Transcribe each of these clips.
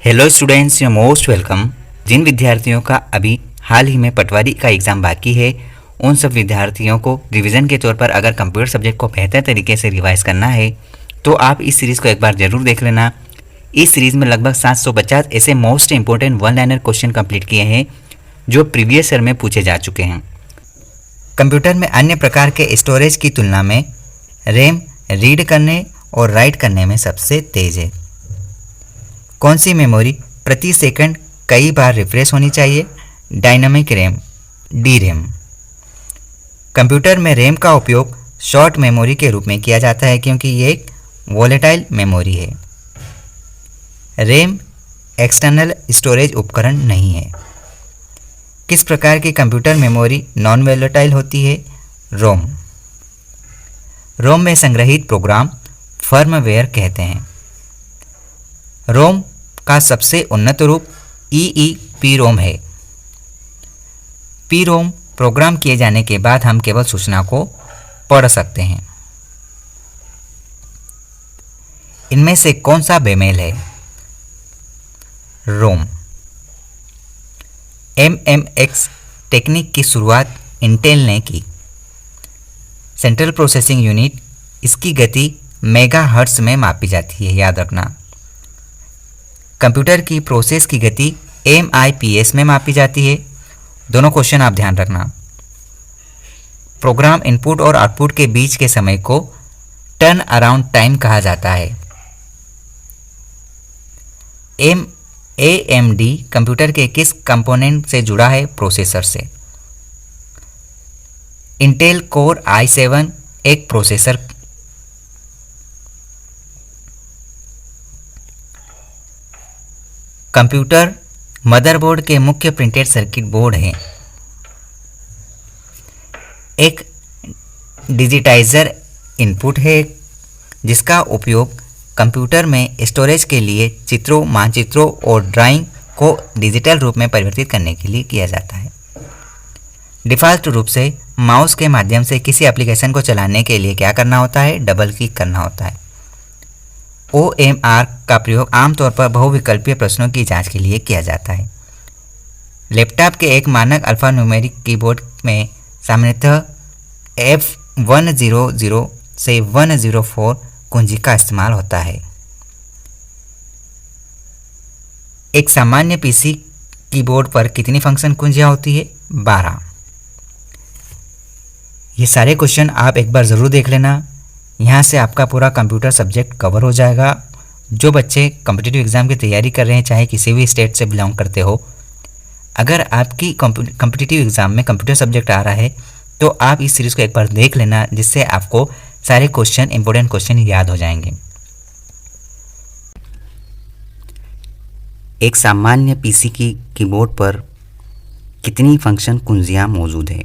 Hello students, you most welcome. जिन विद्यार्थियों का अभी हाल ही में पटवारी का एग्ज़ाम बाकी है, उन सब विद्यार्थियों को रिवीजन के तौर पर अगर कंप्यूटर सब्जेक्ट को बेहतर तरीके से रिवाइज करना है तो आप इस सीरीज़ को एक बार ज़रूर देख लेना। इस सीरीज़ में लगभग 750 ऐसे most important one liner question complete किए हैं जो प्रीवियस ईयर में पूछे जा चुके हैं। कंप्यूटर में अन्य प्रकार के स्टोरेज की तुलना में रैम रीड करने और राइट करने में सबसे तेज़ है। कौन सी मेमोरी प्रति सेकंड कई बार रिफ्रेश होनी चाहिए? Dynamic RAM, D RAM. Computer में रैम का उपयोग शॉर्ट मेमोरी के रूप में किया जाता है क्योंकि ये एक वोलेटाइल मेमोरी है। रैम एक्सटर्नल स्टोरेज उपकरण नहीं है। किस प्रकार की कंप्यूटर मेमोरी नॉन वोलेटाइल होती है? रोम। रोम में संग्रहित प्रोग्राम फर्मवेयर कहते हैं। रोम का सबसे उन्नत रूप EEPROM है। PROM प्रोग्राम किए जाने के बाद हम केवल सूचना को पढ़ सकते हैं। इनमें से कौन सा बेमेल है? रोम। MMX टेक्निक की शुरुआत इंटेल ने की। सेंट्रल प्रोसेसिंग यूनिट, इसकी गति मेगाहर्ट्ज में मापी जाती है, याद रखना। कंप्यूटर की प्रोसेस की गति MIPS में मापी जाती है। दोनों क्वेश्चन आप ध्यान रखना। प्रोग्राम इनपुट और आउटपुट के बीच के समय को टर्न अराउंड टाइम कहा जाता है। AMD कंप्यूटर के किस कंपोनेंट से जुड़ा है? प्रोसेसर से। इंटेल कोर i7 एक प्रोसेसर। कंप्यूटर मदरबोर्ड के मुख्य प्रिंटेड सर्किट बोर्ड है। एक डिजिटाइजर इनपुट है जिसका उपयोग कंप्यूटर में स्टोरेज के लिए चित्रों, मानचित्रों और ड्राइंग को डिजिटल रूप में परिवर्तित करने के लिए किया जाता है। डिफ़ॉल्ट रूप से माउस के माध्यम से किसी एप्लीकेशन को चलाने के लिए क्या करना होता है? डबल क्लिक करना होता है। OMR का प्रयोग आमतौर पर बहुविकल्पीय प्रश्नों की जांच के लिए किया जाता है। लैपटॉप के एक मानक अल्फान्यूमेरिक कीबोर्ड में सामान्यतः F100 से 104 कुंजी का इस्तेमाल होता है। एक सामान्य PC कीबोर्ड पर कितनी फंक्शन कुंजियाँ होती है? 12। ये सारे क्वेश्चन आप एक बार ज़रूर देख लेना। यहाँ से आपका पूरा कंप्यूटर सब्जेक्ट कवर हो जाएगा। जो बच्चे कॉम्पिटिटिव एग्ज़ाम की तैयारी कर रहे हैं, चाहे किसी भी स्टेट से बिलोंग करते हो, अगर आपकी कॉम्पिटिटिव एग्ज़ाम में कंप्यूटर सब्जेक्ट आ रहा है तो आप इस सीरीज़ को एक बार देख लेना, जिससे आपको सारे क्वेश्चन, इंपॉर्टेंट क्वेश्चन याद हो जाएंगे। एक सामान्य PC की कीबोर्ड पर कितनी फंक्शन कुंजियाँ मौजूद है?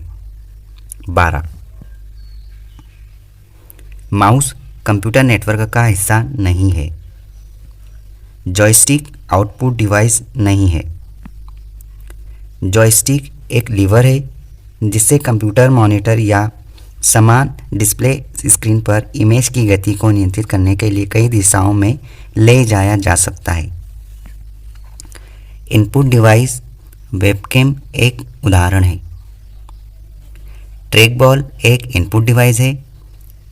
12। माउस कंप्यूटर नेटवर्क का हिस्सा नहीं है। जॉयस्टिक आउटपुट डिवाइस नहीं है। जॉयस्टिक एक लीवर है जिससे कंप्यूटर मॉनिटर या समान डिस्प्ले स्क्रीन पर इमेज की गति को नियंत्रित करने के लिए कई दिशाओं में ले जाया जा सकता है। इनपुट डिवाइस वेबकैम एक उदाहरण है। ट्रैक बॉल एक इनपुट डिवाइस है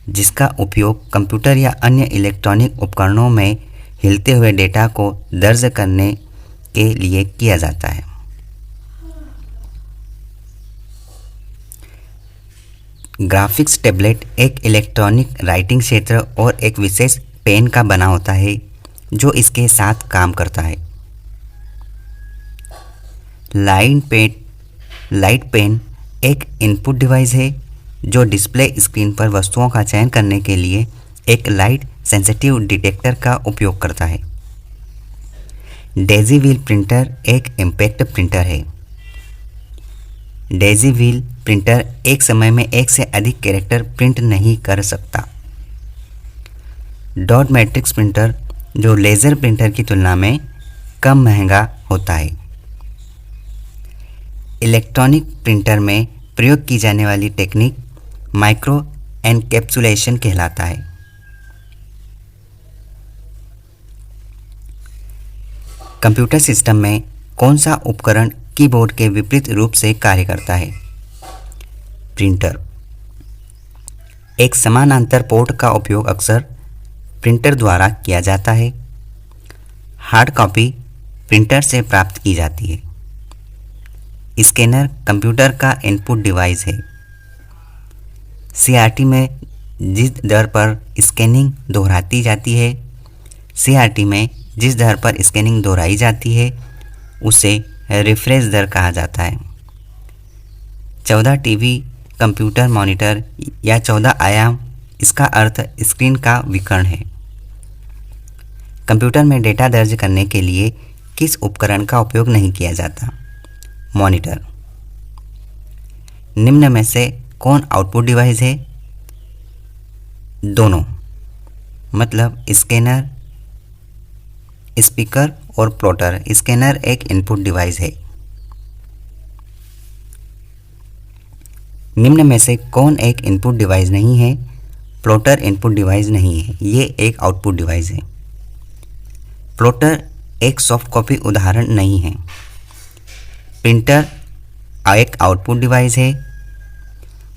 जिसका उपयोग कंप्यूटर या अन्य इलेक्ट्रॉनिक उपकरणों में हिलते हुए डेटा को दर्ज करने के लिए किया जाता है। ग्राफिक्स टैबलेट एक इलेक्ट्रॉनिक राइटिंग क्षेत्र और एक विशेष पेन का बना होता है जो इसके साथ काम करता है। लाइट पेन एक इनपुट डिवाइस है जो डिस्प्ले स्क्रीन पर वस्तुओं का चयन करने के लिए एक लाइट सेंसिटिव डिटेक्टर का उपयोग करता है। डेज़ी व्हील प्रिंटर एक इम्पैक्ट प्रिंटर है। डेज़ी व्हील प्रिंटर एक समय में एक से अधिक कैरेक्टर प्रिंट नहीं कर सकता। डॉट मैट्रिक्स प्रिंटर जो लेज़र प्रिंटर की तुलना में कम महंगा होता है। इलेक्ट्रॉनिक प्रिंटर में प्रयोग की जाने वाली टेक्निक माइक्रो एनकैप्सुलेशन कहलाता है। कंप्यूटर सिस्टम में कौन सा उपकरण कीबोर्ड के विपरीत रूप से कार्य करता है? प्रिंटर। एक समानांतर पोर्ट का उपयोग अक्सर प्रिंटर द्वारा किया जाता है। हार्ड कॉपी प्रिंटर से प्राप्त की जाती है। स्कैनर कंप्यूटर का इनपुट डिवाइस है। सीआरटी में जिस दर पर स्कैनिंग दोहराती जाती है, सीआरटी में जिस दर पर स्कैनिंग दोहराई जाती है उसे रिफ्रेश दर कहा जाता है। 14 टीबी कंप्यूटर मॉनिटर या 14 आयाम, इसका अर्थ स्क्रीन का विकर्ण है। कंप्यूटर में डेटा दर्ज करने के लिए किस उपकरण का उपयोग नहीं किया जाता? मॉनिटर। निम्न में से कौन आउटपुट डिवाइस है? दोनों, मतलब स्कैनर, स्पीकर और प्लॉटर। स्कैनर एक इनपुट डिवाइस है। निम्न में से कौन एक इनपुट डिवाइस नहीं है? प्लॉटर इनपुट डिवाइस नहीं है, ये एक आउटपुट डिवाइस है। प्लॉटर एक सॉफ्ट कॉपी उदाहरण नहीं है। प्रिंटर एक आउटपुट डिवाइस है,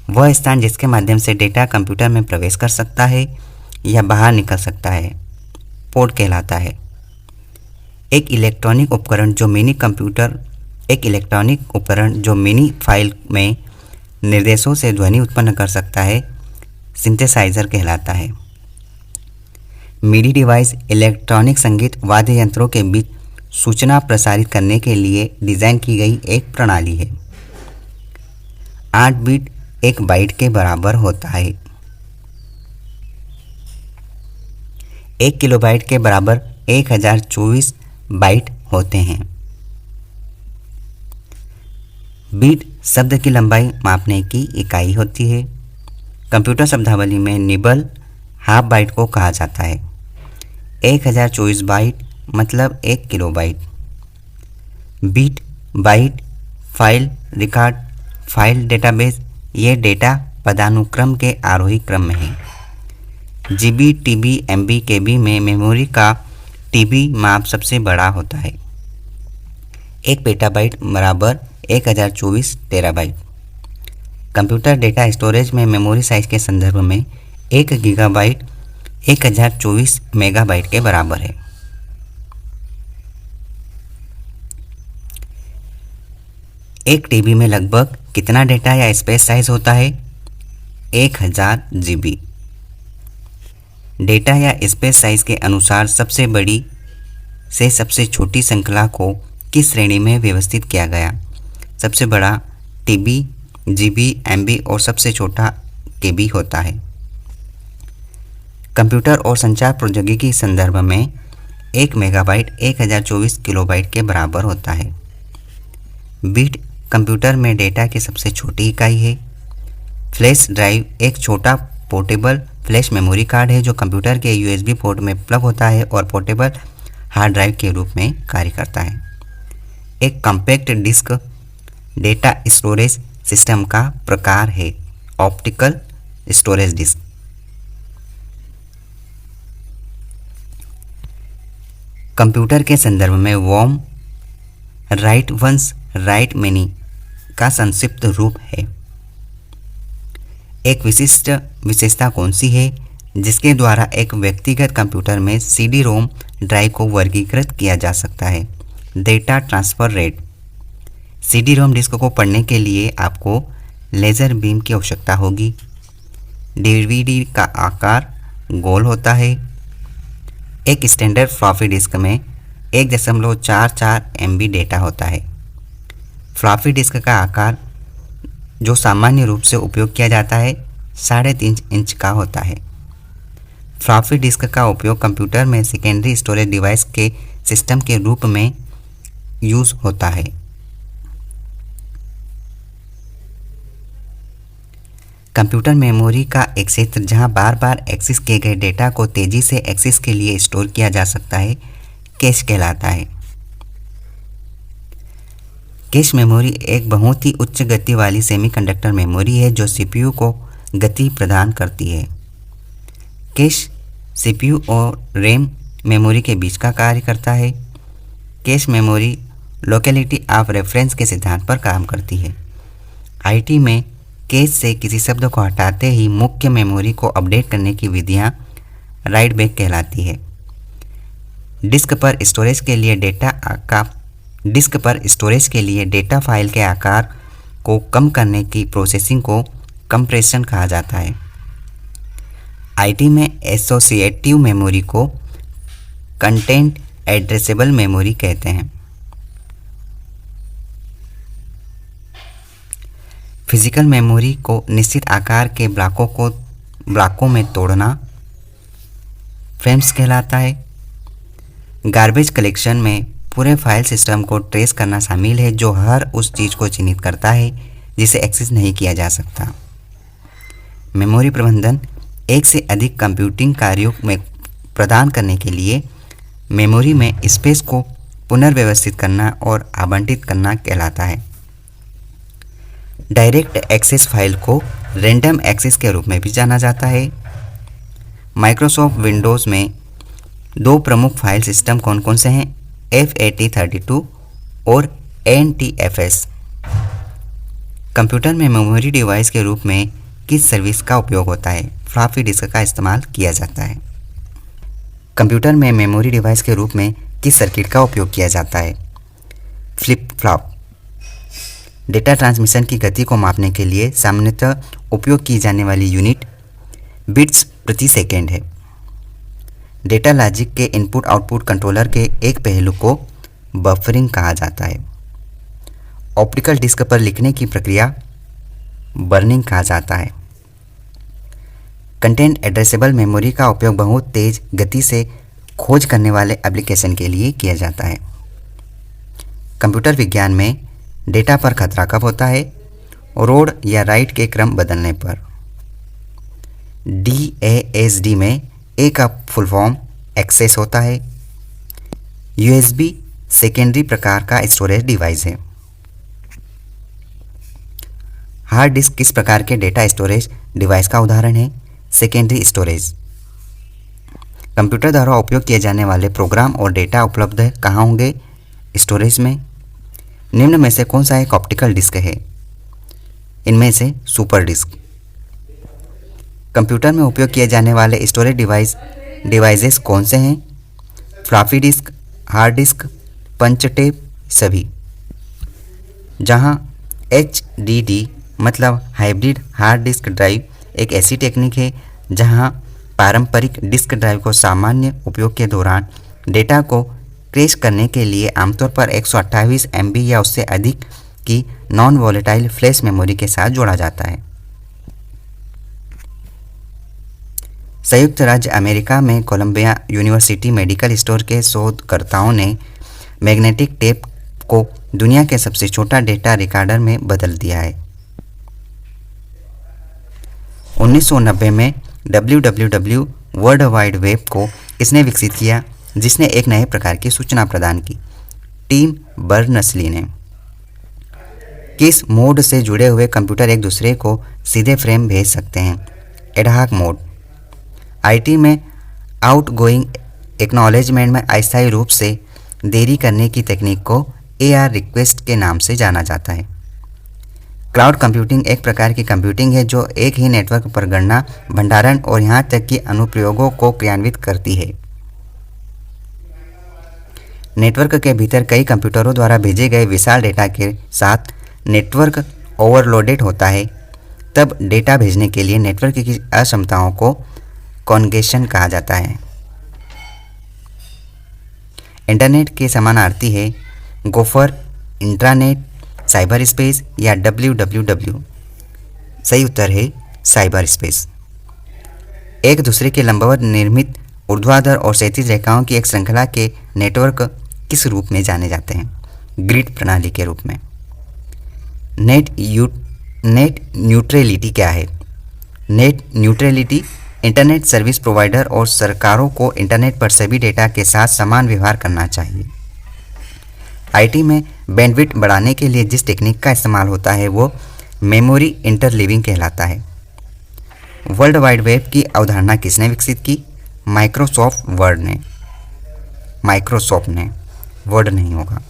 वह स्थान जिसके माध्यम से डेटा कंप्यूटर में प्रवेश कर सकता है या बाहर निकल सकता है, पोर्ट कहलाता है। एक इलेक्ट्रॉनिक उपकरण जो मिनी फाइल में निर्देशों से ध्वनि उत्पन्न कर सकता है, सिंथेसाइजर कहलाता है। मिडी डिवाइस इलेक्ट्रॉनिक संगीत वाद्य यंत्रों के बीच सूचना प्रसारित करने के लिए डिज़ाइन की गई एक प्रणाली है। 8 बिट 1 बाइट के बराबर होता है। 1 किलोबाइट के बराबर 1024 बाइट होते हैं। बीट शब्द की लंबाई मापने की इकाई होती है। कंप्यूटर शब्दावली में निबल हाफ बाइट को कहा जाता है। 1024 बाइट मतलब 1 kilobyte. Bit, byte, file, record, file, database, ये डेटा पदानुक्रम के आरोही क्रम में है। जीबी, टीबी, एमबी, केबी में मेमोरी का टीबी माप सबसे बड़ा होता है। 1 पेटाबाइट बराबर 1024 टेराबाइट। कंप्यूटर डेटा स्टोरेज में मेमोरी साइज के संदर्भ में 1 गीगाबाइट 1024 मेगाबाइट के बराबर है। एक टीबी में लगभग कितना डेटा या स्पेस साइज होता है? 1000 जीबी। डेटा या स्पेस साइज के अनुसार सबसे बड़ी से सबसे छोटी श्रृंखला को किस श्रेणी में व्यवस्थित किया गया? सबसे बड़ा टीबी, जीबी, एमबी और सबसे छोटा केबी होता है। कंप्यूटर और संचार प्रौद्योगिकी के संदर्भ में 1 मेगाबाइट 1024 किलोबाइट के बराबर होता है। बीट कंप्यूटर में डेटा की सबसे छोटी इकाई है। फ्लैश ड्राइव एक छोटा पोर्टेबल फ्लैश मेमोरी कार्ड है जो कंप्यूटर के यूएसबी पोर्ट में प्लग होता है और पोर्टेबल हार्ड ड्राइव के रूप में कार्य करता है। एक compact disc data storage system का प्रकार है। Optical storage disc. कंप्यूटर के संदर्भ में WORM write once write many का संक्षिप्त रूप है। एक विशिष्ट विशेषता कौन सी है जिसके द्वारा एक व्यक्तिगत कंप्यूटर में सीडी रोम ड्राइव को वर्गीकृत किया जा सकता है? Data transfer rate. CD ROM disc को पढ़ने के लिए आपको लेज़र बीम की आवश्यकता होगी। डीवीडी का आकार गोल होता है। एक स्टैंडर्ड फ्लॉपी डिस्क में 1.44 MB डेटा होता है। फ्लॉपी डिस्क का आकार जो सामान्य रूप से उपयोग किया जाता है 3.5 इंच का होता है। फ्लॉपी डिस्क का उपयोग कंप्यूटर में सेकेंडरी स्टोरेज डिवाइस के सिस्टम के रूप में यूज़ होता है। कंप्यूटर मेमोरी का एक क्षेत्र जहां बार बार एक्सेस किए गए डेटा को तेजी से एक्सेस के लिए स्टोर किया जा सकता है कैश कहलाता है। कैश मेमोरी एक बहुत ही उच्च गति वाली सेमीकंडक्टर मेमोरी है जो सीपीयू को गति प्रदान करती है। कैश सीपीयू और रैम मेमोरी के बीच का कार्य करता है। Cache memory locality of reference के सिद्धांत पर काम करती है। आईटी में कैश से किसी शब्द को हटाते ही मुख्य मेमोरी को अपडेट करने की विधियां राइट बैक कहलाती है। डिस्क पर स्टोरेज के लिए डेटा फाइल के आकार को कम करने की प्रोसेसिंग को कंप्रेशन कहा जाता है। आईटी में एसोसिएटिव मेमोरी को कंटेंट एड्रेसेबल मेमोरी कहते हैं। फिजिकल मेमोरी को निश्चित आकार के ब्लॉकों में तोड़ना फ्रेम्स कहलाता है। गार्बेज कलेक्शन में पूरे फाइल सिस्टम को ट्रेस करना शामिल है जो हर उस चीज़ को चिन्हित करता है जिसे एक्सेस नहीं किया जा सकता। मेमोरी प्रबंधन एक से अधिक कंप्यूटिंग कार्यों में प्रदान करने के लिए मेमोरी में स्पेस को पुनर्व्यवस्थित करना और आवंटित करना कहलाता है। डायरेक्ट एक्सेस फाइल को रैंडम एक्सेस के रूप में भी जाना जाता है। माइक्रोसॉफ्ट विंडोज़ में दो प्रमुख फाइल सिस्टम कौन कौन से हैं? FAT32 और NTFS। कंप्यूटर में मेमोरी डिवाइस के रूप में किस सर्विस का उपयोग होता है? फ्लॉपी डिस्क का इस्तेमाल किया जाता है। कंप्यूटर में मेमोरी डिवाइस के रूप में किस सर्किट का उपयोग किया जाता है? Flip flop. डेटा ट्रांसमिशन की गति को मापने के लिए सामान्यतः उपयोग की जाने वाली यूनिट बिट्स प्रति सेकेंड है। डेटा लॉजिक के इनपुट आउटपुट कंट्रोलर के एक पहलू को बफरिंग कहा जाता है। ऑप्टिकल डिस्क पर लिखने की प्रक्रिया बर्निंग कहा जाता है। कंटेंट एड्रेसेबल मेमोरी का उपयोग बहुत तेज गति से खोज करने वाले एप्लीकेशन के लिए किया जाता है। कंप्यूटर विज्ञान में डेटा पर खतरा कब होता है? रोड या राइट के क्रम बदलने पर। DASD में ए का फुल फॉर्म एक्सेस होता है। USB सेकेंडरी प्रकार का स्टोरेज डिवाइस है। हार्ड डिस्क किस प्रकार के डेटा स्टोरेज डिवाइस का उदाहरण है? Secondary storage. कंप्यूटर द्वारा उपयोग किए जाने वाले प्रोग्राम और डेटा उपलब्ध कहाँ होंगे? स्टोरेज में। निम्न में से कौन सा एक ऑप्टिकल डिस्क है? इनमें से सुपर डिस्क। कंप्यूटर में उपयोग किए जाने वाले स्टोरेज डिवाइसेस कौन से हैं? फ्लॉपी डिस्क, हार्ड डिस्क, पंच टेप, सभी। जहां HDD मतलब हाइब्रिड हार्ड डिस्क ड्राइव एक ऐसी टेक्निक है जहां पारंपरिक डिस्क ड्राइव को सामान्य उपयोग के दौरान डेटा को क्रैश करने के लिए आमतौर पर 128 MB या उससे अधिक की नॉन वॉलेटाइल फ्लैश मेमोरी के साथ जोड़ा जाता है। संयुक्त राज्य अमेरिका में कोलंबिया यूनिवर्सिटी मेडिकल स्टोर के शोधकर्ताओं ने मैग्नेटिक टेप को दुनिया के सबसे छोटा डेटा रिकॉर्डर में बदल दिया है। 1990 में WWW वर्ल्ड वाइड वेब को किसने विकसित किया, जिसने एक नए प्रकार की सूचना प्रदान की? टिम बर्नर्स-ली ने। किस मोड से जुड़े हुए कंप्यूटर एक दूसरे को सीधे फ्रेम भेज सकते हैं? Ad hoc mode. आईटी में आउटगोइंग एक्नॉलेजमेंट में अस्थायी रूप से देरी करने की तकनीक को AR रिक्वेस्ट के नाम से जाना जाता है। क्लाउड कंप्यूटिंग एक प्रकार की कंप्यूटिंग है जो एक ही नेटवर्क पर गणना, भंडारण और यहाँ तक कि अनुप्रयोगों को क्रियान्वित करती है। नेटवर्क के भीतर कई कंप्यूटरों द्वारा भेजे गए विशाल डेटा के साथ नेटवर्क ओवरलोडेड होता है, तब डेटा भेजने के लिए नेटवर्क की अक्षमताओं को कॉन्जेशन कहा जाता है। इंटरनेट के समानार्थी है गोफर, इंट्रानेट, साइबर स्पेस या WWW। सही उत्तर है साइबर स्पेस। एक दूसरे के लंबवत निर्मित ऊर्ध्वाधर और क्षैतिज रेखाओं की एक श्रृंखला के नेटवर्क किस रूप में जाने जाते हैं? ग्रिड प्रणाली के रूप में। नेट न्यूट्रलिटी क्या है? Net neutrality internet service provider और सरकारों को इंटरनेट पर सभी डेटा के साथ समान व्यवहार करना चाहिए। आईटी में बैंडविड्थ बढ़ाने के लिए जिस टेक्निक का इस्तेमाल होता है वो मेमोरी इंटरलीविंग कहलाता है। वर्ल्ड वाइड वेब की अवधारणा किसने विकसित की? माइक्रोसॉफ्ट ने। वर्ड नहीं होगा।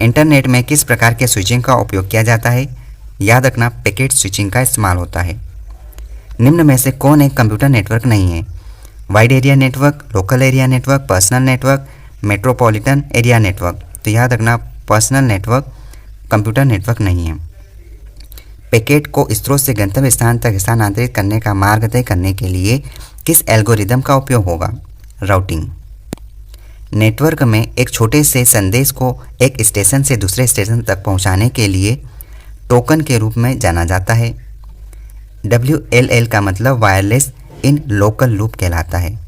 इंटरनेट में किस प्रकार के स्विचिंग का उपयोग किया जाता है? याद रखना, पैकेट स्विचिंग का इस्तेमाल होता है। निम्न में से कौन एक कंप्यूटर नेटवर्क नहीं है? Wide area network, local area network, personal network, metropolitan area network. तो याद रखना, पर्सनल नेटवर्क कंप्यूटर नेटवर्क नहीं है। पैकेट को स्रोत से गंतव्य स्थान तक स्थानांतरित करने का मार्ग तय करने के लिए किस एल्गोरिदम का उपयोग होगा? राउटिंग। नेटवर्क में एक छोटे से संदेश को एक स्टेशन से दूसरे स्टेशन तक पहुंचाने के लिए टोकन के रूप में जाना जाता है। WLL का मतलब वायरलेस इन लोकल लूप कहलाता है।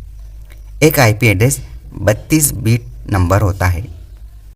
एक IP एड्रेस 32 बिट नंबर होता है।